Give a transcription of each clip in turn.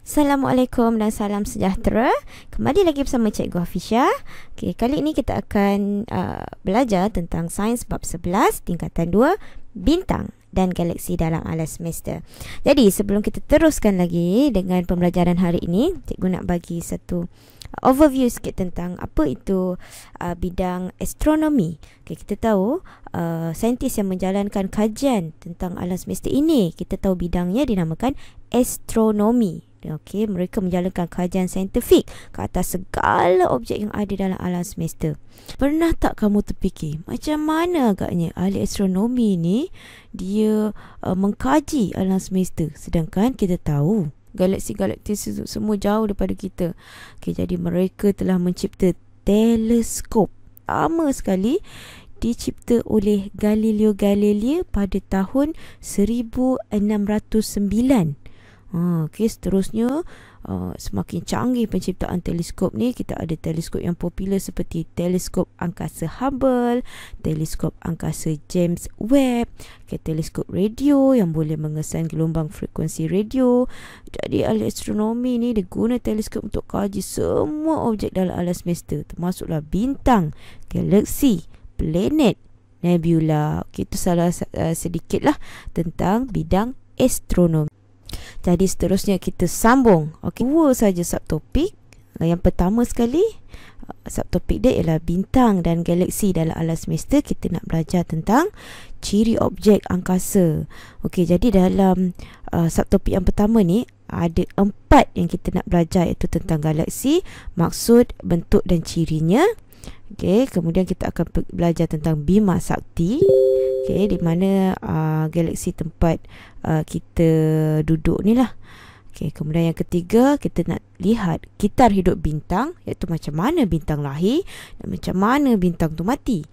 Assalamualaikum dan salam sejahtera. Kembali lagi bersama Cikgu Hafisha. Okay, kali ini kita akan belajar tentang sains bab 11 tingkatan 2, bintang dan galaksi dalam alam semesta. Jadi sebelum kita teruskan lagi dengan pembelajaran hari ini, cikgu nak bagi satu overview sikit tentang apa itu bidang astronomi. Okay, kita tahu saintis yang menjalankan kajian tentang alam semesta ini, kita tahu bidangnya dinamakan astronomi. Okey, mereka menjalankan kajian saintifik ke atas segala objek yang ada dalam alam semesta. Pernah tak kamu terfikir macam mana agaknya ahli astronomi ni dia mengkaji alam semesta, sedangkan kita tahu galaksi-galaksi semua jauh daripada kita. Okey, jadi mereka telah mencipta teleskop lama sekali, dicipta oleh Galileo Galilei pada tahun 1609. Okey, seterusnya semakin canggih penciptaan teleskop ni. Kita ada teleskop yang popular seperti teleskop angkasa Hubble, teleskop angkasa James Webb, teleskop radio yang boleh mengesan gelombang frekuensi radio. Jadi ahli astronomi ni dia guna teleskop untuk kaji semua objek dalam alam semesta, termasuklah bintang, galaksi, planet, nebula. Okey, itu salah sedikit lah tentang bidang astronomi. Jadi seterusnya kita sambung. Okey, dua saja subtopik. Yang pertama sekali, subtopik dia ialah bintang dan galaksi dalam alam semesta. Kita nak belajar tentang ciri objek angkasa. Okey, jadi dalam subtopik yang pertama ni ada 4 yang kita nak belajar, iaitu tentang galaksi, maksud, bentuk dan cirinya. Okey, kemudian kita akan belajar tentang Bima Sakti. Okey, di mana galaksi tempat kita duduk ni lah. Okey, kemudian yang ketiga kita nak lihat kitar hidup bintang, iaitu macam mana bintang lahir dan macam mana bintang tu mati.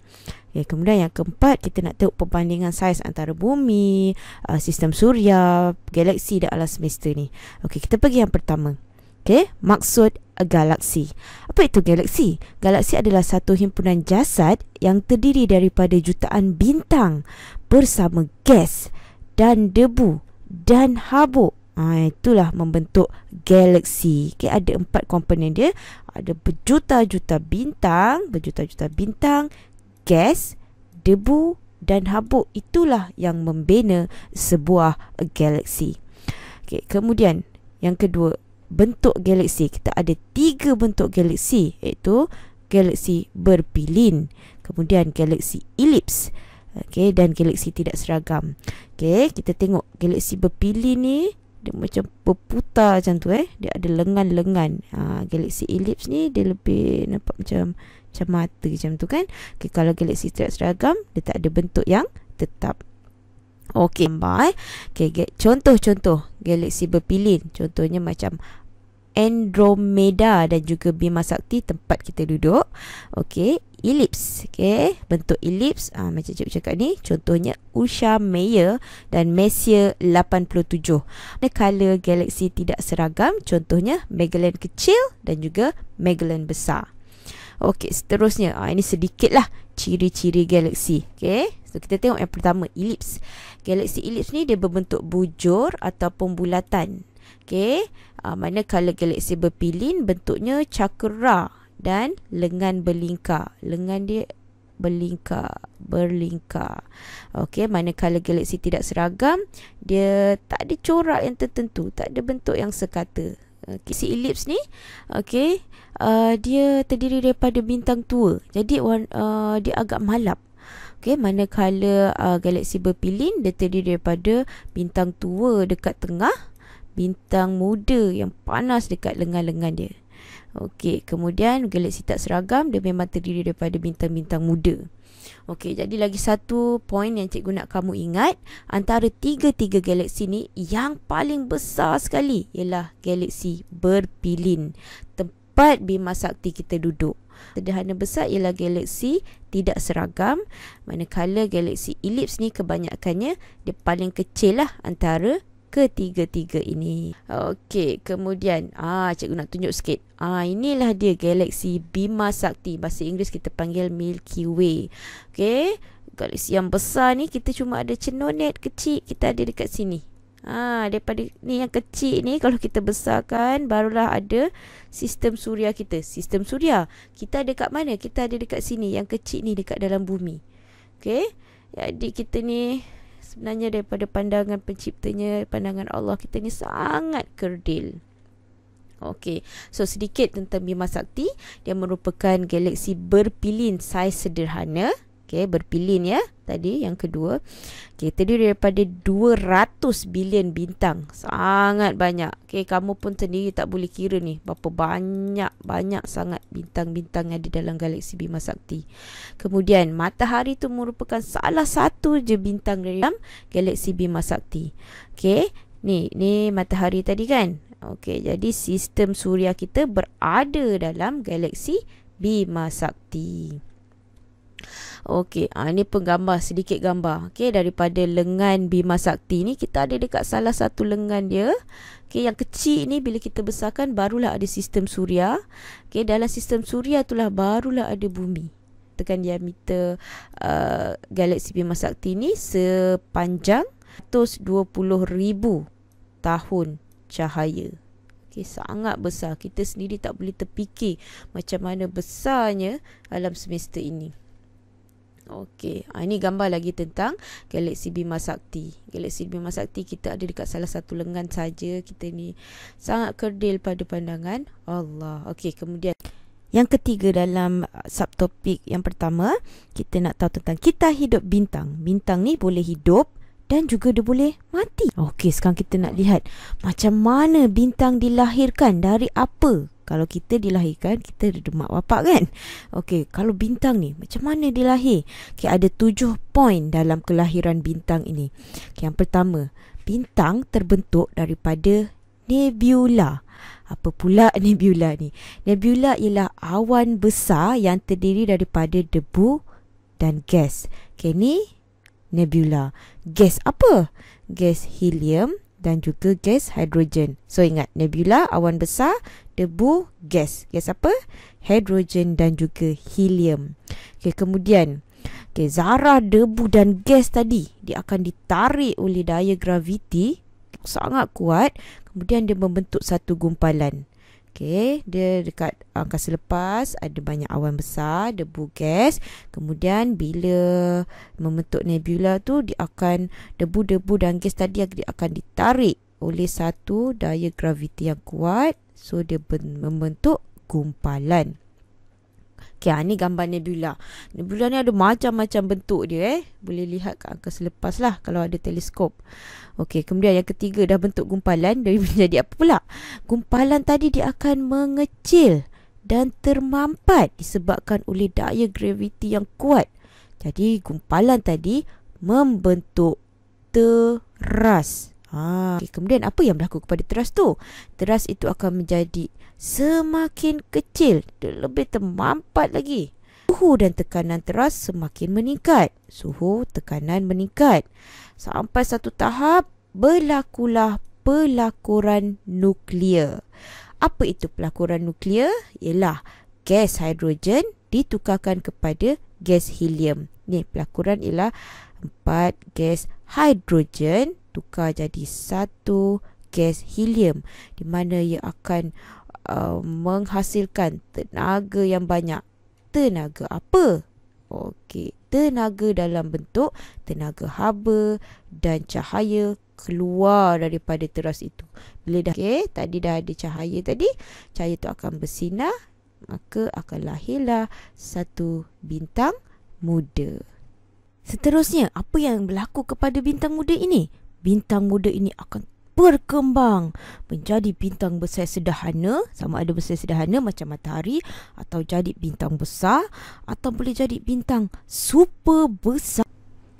Okey, kemudian yang keempat kita nak tengok perbandingan saiz antara bumi, sistem suria, galaksi dan alam semesta ni. Okey, kita pergi yang pertama. Okey, maksud galaksi. Apa itu galaksi? Galaksi adalah satu himpunan jasad yang terdiri daripada jutaan bintang bersama gas dan debu dan habuk. Itulah membentuk galaksi. Okay, ada 4 komponen dia. Ada berjuta-juta bintang, gas, debu dan habuk. Itulah yang membina sebuah galaksi. Okay, kemudian yang kedua, bentuk galaksi. Kita ada 3 bentuk galaksi, iaitu galaksi berpilin, kemudian galaksi elips, dan galaksi tidak seragam. Kita tengok galaksi berpilin ni dia macam berputar macam tu, dia ada lengan-lengan. Galaksi elips ni dia lebih nampak macam mata macam tu kan. Kalau galaksi tidak seragam, dia tak ada bentuk yang tetap. Okey, contoh-contoh galaksi berpilin, contohnya macam Andromeda dan juga Bima Sakti tempat kita duduk. Okey, elips. Okey, bentuk elips macam cikgu cakap ni, contohnya Ursa Major dan Messier 87. Color galaksi tidak seragam, contohnya Magellan kecil dan juga Magellan besar. Okey, seterusnya ini sedikitlah ciri-ciri galaksi. Okey, so kita tengok yang pertama, elips. Galaksi elips ni dia berbentuk bujur ataupun bulatan. Okey, manakala galaksi berpilin bentuknya cakera dan lengan berlingkar. Lengan dia berlingkar. Okey, manakala galaksi tidak seragam, dia tak ada corak yang tertentu, tak ada bentuk yang sekata. Si elips ni, dia terdiri daripada bintang tua. Jadi dia agak malap. Manakala galaksi berpilin, dia terdiri daripada bintang tua dekat tengah, bintang muda yang panas dekat lengan-lengan dia. Kemudian galaksi tak seragam, dia memang terdiri daripada bintang-bintang muda. Jadi lagi satu poin yang cikgu nak kamu ingat, antara tiga galaksi ni yang paling besar sekali ialah galaksi berpilin, tempat Bima Sakti kita duduk. Sederhana besar ialah galaksi tidak seragam, manakala galaksi elips ni kebanyakannya dia paling kecil lah antara ketiga-tiga ini. Okey, kemudian cikgu nak tunjuk sikit. Inilah dia galaksi Bima Sakti. Bahasa Inggeris kita panggil Milky Way. Okey, galaksi yang besar ni kita cuma ada cenonet kecil, kita ada dekat sini. Daripada ni yang kecil ni, kalau kita besarkan, barulah ada sistem suria kita. Sistem suria kita ada kat mana? Kita ada dekat sini. Yang kecil ni dekat dalam bumi. Okey. Jadi kita ni sebenarnya daripada pandangan penciptanya, pandangan Allah, kita ni sangat kerdil. Okey, so sedikit tentang Bima Sakti. Dia merupakan galaksi berpilin saiz sederhana. Okey, berpilin ya. Tadi yang kedua. Okey, terdiri daripada 200 bilion bintang. Sangat banyak. Okey, kamu pun sendiri tak boleh kira ni berapa banyak sangat bintang-bintang yang ada dalam galaksi Bima Sakti. Kemudian matahari tu merupakan salah satu je bintang dalam galaksi Bima Sakti. Okey, ni matahari tadi kan. Okey, jadi sistem suria kita berada dalam galaksi Bima Sakti. Okey, ini penggambar, sedikit gambar. Okey, daripada lengan Bima Sakti ni, kita ada dekat salah satu lengan dia. Okey, yang kecil ni bila kita besarkan barulah ada sistem suria. Okey, dalam sistem suria itulah barulah ada bumi. Tekan diameter galaksi Bima Sakti ni sepanjang 120,000 tahun cahaya. Okay, sangat besar. Kita sendiri tak boleh terfikir macam mana besarnya alam semesta ini. Okey, ini gambar lagi tentang galaksi Bima Sakti. Galaksi Bima Sakti kita ada dekat salah satu lengan saja. Kita ni sangat kerdil pada pandangan Allah. Okey, kemudian yang ketiga dalam subtopik yang pertama, kita nak tahu tentang kita hidup bintang. Bintang ni boleh hidup dan juga dia boleh mati. Okey, sekarang kita nak lihat macam mana bintang dilahirkan, dari apa. Kalau kita dilahirkan, kita ada mak bapak kan. Okey, kalau bintang ni macam mana dia lahir? Okey, ada 7 poin dalam kelahiran bintang ini. Okey, yang pertama, bintang terbentuk daripada nebula. Apa pula nebula ni? Nebula ialah awan besar yang terdiri daripada debu dan gas. Okey, ni nebula. Gas apa? Gas helium dan juga gas hidrogen. So ingat, nebula awan besar, debu, gas. Gas apa? Hidrogen dan juga helium. Okay, kemudian zarah, debu dan gas tadi, dia akan ditarik oleh daya graviti sangat kuat. Kemudian dia membentuk satu gumpalan. Okey, dia dekat angkasa lepas ada banyak awan besar, debu, gas. Kemudian bila membentuk nebula tu, dia akan debu-debu dan gas tadi dia akan ditarik oleh satu daya graviti yang kuat. So dia membentuk gumpalan. Okey, ni gambar nebula. Nebula ni ada macam-macam bentuk dia Boleh lihat kat angkasa lepas lah kalau ada teleskop. Okey, kemudian yang ketiga, dah bentuk gumpalan, dari menjadi apa pula? Gumpalan tadi dia akan mengecil dan termampat disebabkan oleh daya graviti yang kuat. Jadi gumpalan tadi membentuk teras. Okay, kemudian apa yang berlaku kepada teras tu? Teras itu akan menjadi semakin kecil, lebih termampat lagi. Suhu dan tekanan teras semakin meningkat. Suhu, tekanan meningkat. Sampai satu tahap berlakulah pelakuran nuklear. Apa itu pelakuran nuklear? Ialah gas hidrogen ditukarkan kepada gas helium. Ni pelakuran ialah 4 gas hidrogen tukar jadi 1 gas helium, di mana ia akan menghasilkan tenaga yang banyak. Tenaga apa? Okey, tenaga dalam bentuk tenaga haba dan cahaya keluar daripada teras itu. Bila dah tadi dah ada cahaya tadi, cahaya itu akan bersinar, maka akan lahirlah satu bintang muda. Seterusnya, apa yang berlaku kepada bintang muda ini? Bintang muda ini akan berkembang menjadi bintang besar sederhana, sama ada besar sederhana macam matahari, atau jadi bintang besar, atau boleh jadi bintang super besar.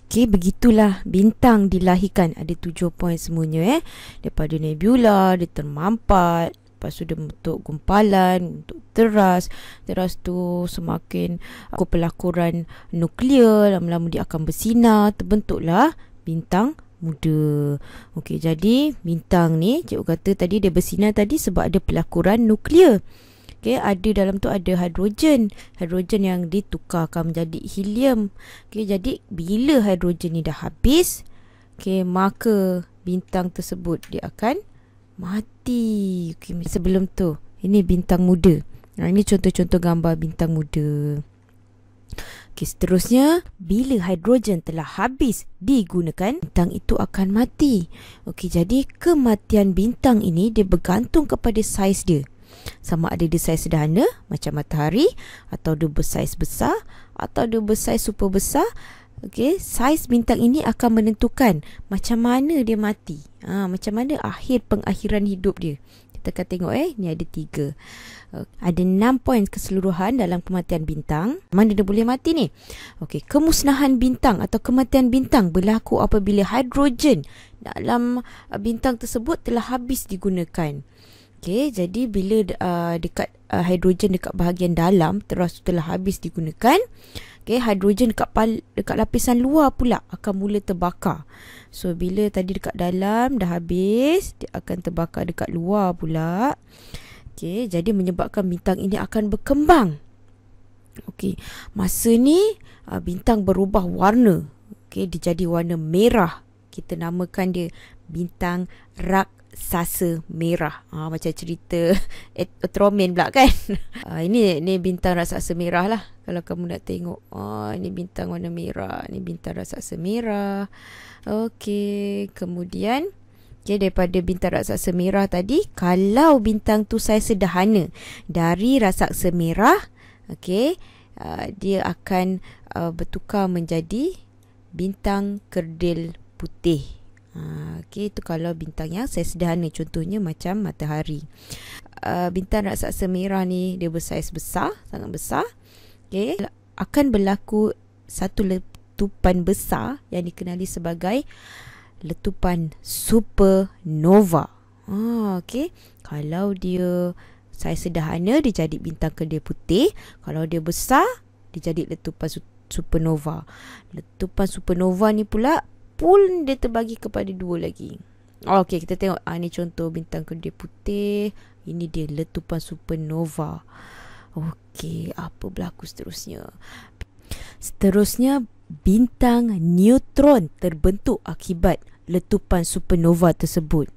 Okey, begitulah bintang dilahirkan. Ada 7 poin semuanya daripada nebula, dia termampat, lepas tu dia bentuk gumpalan, bentuk teras. Teras tu semakin pelakuran nuklear, lama-lama dia akan bersinar, terbentuklah bintang muda. Okey, jadi bintang ni cikgu kata tadi dia bersinar tadi sebab ada pelakuran nuklear. Okey, ada dalam tu ada hidrogen. Hidrogen yang ditukarkan menjadi helium. Okey, jadi bila hidrogen ni dah habis, okey, maka bintang tersebut dia akan mati. Okey, sebelum tu, ini bintang muda. Ini contoh-contoh gambar bintang muda. Okey, seterusnya, bila hidrogen telah habis digunakan, bintang itu akan mati. Okey, jadi kematian bintang ini dia bergantung kepada saiz dia. Sama ada dia saiz sederhana macam matahari, atau dia bersaiz besar, atau dia bersaiz super besar. Okey, saiz bintang ini akan menentukan macam mana dia mati. Macam mana pengakhiran hidup dia. Kita akan tengok ni ada 3. Ada 6 poin keseluruhan dalam kematian bintang. Mana dia boleh mati ni? Okey, kemusnahan bintang atau kematian bintang berlaku apabila hidrogen dalam bintang tersebut telah habis digunakan. Okey, jadi bila dekat hidrogen dekat bahagian dalam telah habis digunakan, okey, hidrogen dekat lapisan luar pula akan mula terbakar. So bila tadi dekat dalam dah habis, dia akan terbakar dekat luar pula. Okey, jadi menyebabkan bintang ini akan berkembang. Okey, masa ni bintang berubah warna. Okey, dia jadi warna merah. Kita namakan dia bintang raksasa merah. Macam cerita Ultraman pula kan. Ini bintang raksasa merah lah. Kalau kamu nak tengok, ini bintang warna merah, ini bintang raksasa merah. Okey, kemudian daripada bintang raksasa merah tadi, kalau bintang tu saiz sederhana dari raksasa merah, okey, dia akan bertukar menjadi bintang kerdil putih. Okey, itu kalau bintang yang saiz sederhana, contohnya macam matahari. Bintang raksasa merah ni dia bersaiz besar, sangat besar. Okey, akan berlaku satu letupan besar yang dikenali sebagai letupan supernova. Okey, kalau dia saiz sederhana dia jadi bintang kerdil putih, kalau dia besar dia jadi letupan supernova. Letupan supernova ni pula dia terbagi kepada 2 lagi. Okey, kita tengok ni contoh bintang kerdil putih, ini dia letupan supernova. Okey, apa berlaku seterusnya? Seterusnya, bintang neutron terbentuk akibat letupan supernova tersebut.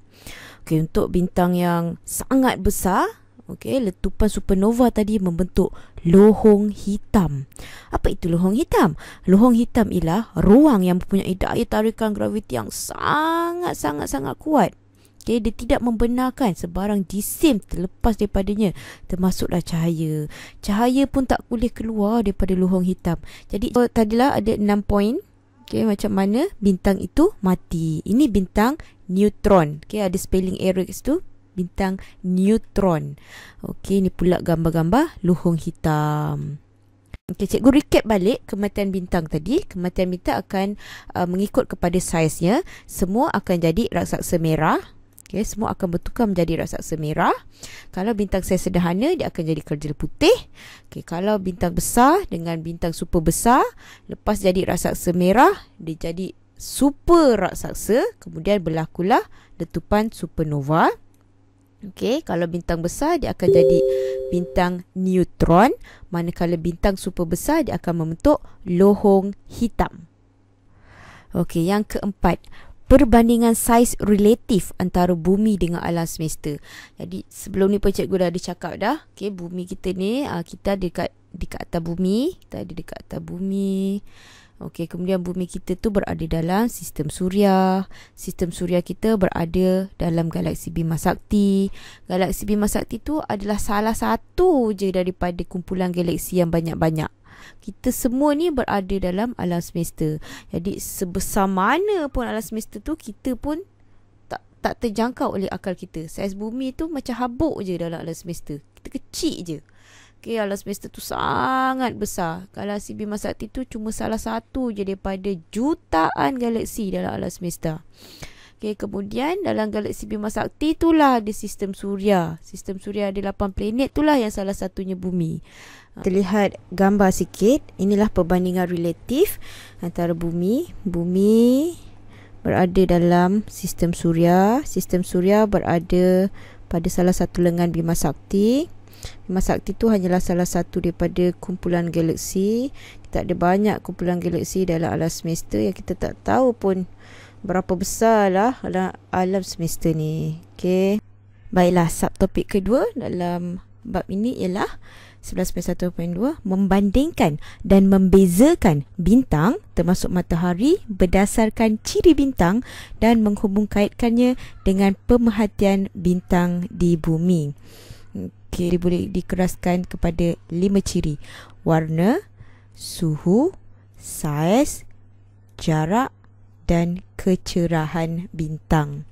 Okey, untuk bintang yang sangat besar, okey, letupan supernova tadi membentuk lohong hitam. Apa itu lohong hitam? Lohong hitam ialah ruang yang mempunyai daya tarikan graviti yang sangat kuat. Okay, dia tidak membenarkan sebarang jisim terlepas daripadanya, termasuklah cahaya. Cahaya pun tak boleh keluar daripada lohong hitam. Jadi tadilah ada 6 poin. Okay, macam mana bintang itu mati. Ini bintang neutron. Okay, ada spelling error tu. Bintang neutron. Okey, ni pula gambar-gambar lohong hitam. Okey, cikgu recap balik kematian bintang tadi. Kematian bintang akan mengikut kepada saiznya. Semua akan jadi raksasa merah. Okey, semua akan bertukar menjadi raksasa merah. Kalau bintang saiz sederhana, dia akan jadi kerdil putih. Okey, kalau bintang besar dengan bintang super besar, lepas jadi raksasa merah, dia jadi super raksasa. Kemudian berlakulah letupan supernova. Okey, kalau bintang besar dia akan jadi bintang neutron, manakala bintang super besar dia akan membentuk lohong hitam. Okey, yang keempat, perbandingan saiz relatif antara bumi dengan alam semesta. Jadi sebelum ni pun cikgu dah ada cakap dah. Okey, bumi kita ni kita dekat atas bumi, kita ada dekat atas bumi. Okey, kemudian bumi kita tu berada dalam sistem suria. Sistem suria kita berada dalam galaksi Bima Sakti. Galaksi Bima Sakti tu adalah salah satu je daripada kumpulan galaksi yang banyak-banyak. Kita semua ni berada dalam alam semesta. Jadi sebesar mana pun alam semesta tu, kita pun tak terjangkau oleh akal kita. Saiz bumi tu macam habuk je dalam alam semesta. Kita kecil je. Okay, alam semesta tu sangat besar. Galaksi Bima Sakti tu cuma salah satu je daripada jutaan galaksi dalam alam semesta. Okay, kemudian dalam galaksi Bima Sakti itulah ada sistem suria. Sistem suria ada 8 planet, itulah yang salah satunya bumi. Terlihat gambar sikit. Inilah perbandingan relatif antara bumi. Bumi berada dalam sistem suria. Sistem suria berada pada salah satu lengan Bima Sakti. Bima Sakti tu hanyalah salah satu daripada kumpulan galaksi. Kita ada banyak kumpulan galaksi dalam alam semesta yang kita tak tahu pun berapa besar lah alam semesta ni. Okey. Baiklah, subtopik kedua dalam bab ini ialah 11.1.2, membandingkan dan membezakan bintang termasuk matahari berdasarkan ciri bintang dan menghubungkaitkannya dengan pemerhatian bintang di bumi. Okey, boleh dikeraskan kepada 5 ciri: warna, suhu, saiz, jarak dan kecerahan bintang.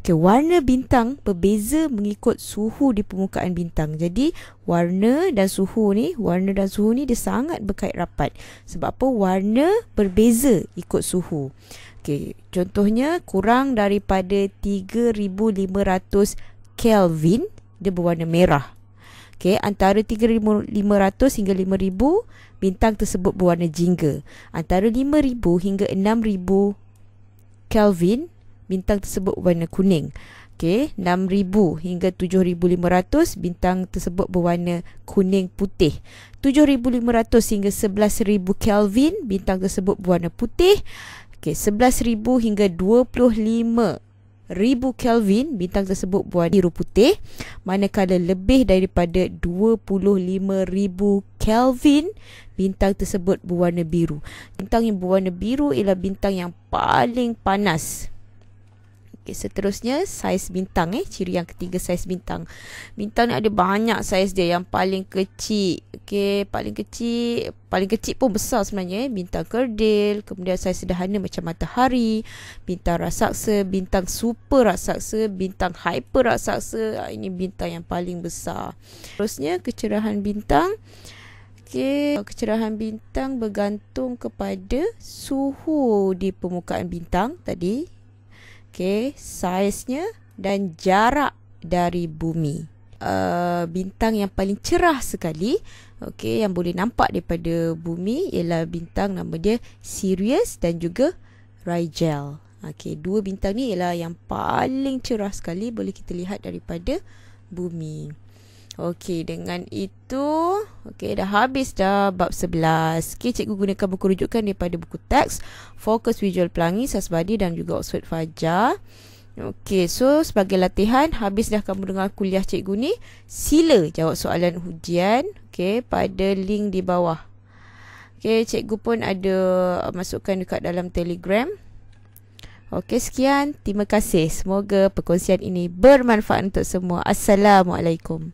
Okay, warna bintang berbeza mengikut suhu di permukaan bintang. Jadi warna dan suhu ni dia sangat berkait rapat. Sebab apa? Warna berbeza ikut suhu. Okay, contohnya kurang daripada 3500 Kelvin dia berwarna merah. Okay, antara 3500 hingga 5000 bintang tersebut berwarna jingga. Antara 5000 hingga 6000 Kelvin bintang tersebut berwarna kuning. Okey, 6000 hingga 7500 bintang tersebut berwarna kuning putih. 7500 hingga 11000 Kelvin bintang tersebut berwarna putih. Okey, 11000 hingga 25000 Kelvin bintang tersebut berwarna biru putih. Manakala lebih daripada 25000 Kelvin bintang tersebut berwarna biru. Bintang yang berwarna biru ialah bintang yang paling panas. Okay, seterusnya saiz bintang, ciri yang ketiga, saiz bintang. Bintang ni ada banyak saiz dia. Yang paling kecil, okay, paling kecil pun besar sebenarnya, bintang kerdil. Kemudian saiz sederhana macam matahari, bintang raksasa, bintang super raksasa, bintang hyper raksasa. Ini bintang yang paling besar. Terusnya kecerahan bintang. Okay, kecerahan bintang bergantung kepada suhu di permukaan bintang tadi. Okay, saiznya dan jarak dari bumi. Bintang yang paling cerah sekali, okay, yang boleh nampak daripada bumi ialah bintang nama dia Sirius dan juga Rigel. Okay, dua bintang ni ialah yang paling cerah sekali boleh kita lihat daripada bumi. Okey, dengan itu dah habis dah bab 11. Okey, cikgu gunakan buku rujukan daripada buku teks Fokus Visual Pelangi Sasbadi dan juga Oxford Fajar. Okey, so sebagai latihan, habis dah kamu dengar kuliah cikgu ni, sila jawab soalan ujian pada link di bawah. Okey, cikgu pun ada masukkan dekat dalam Telegram. Okey, sekian. Terima kasih. Semoga perkongsian ini bermanfaat untuk semua. Assalamualaikum.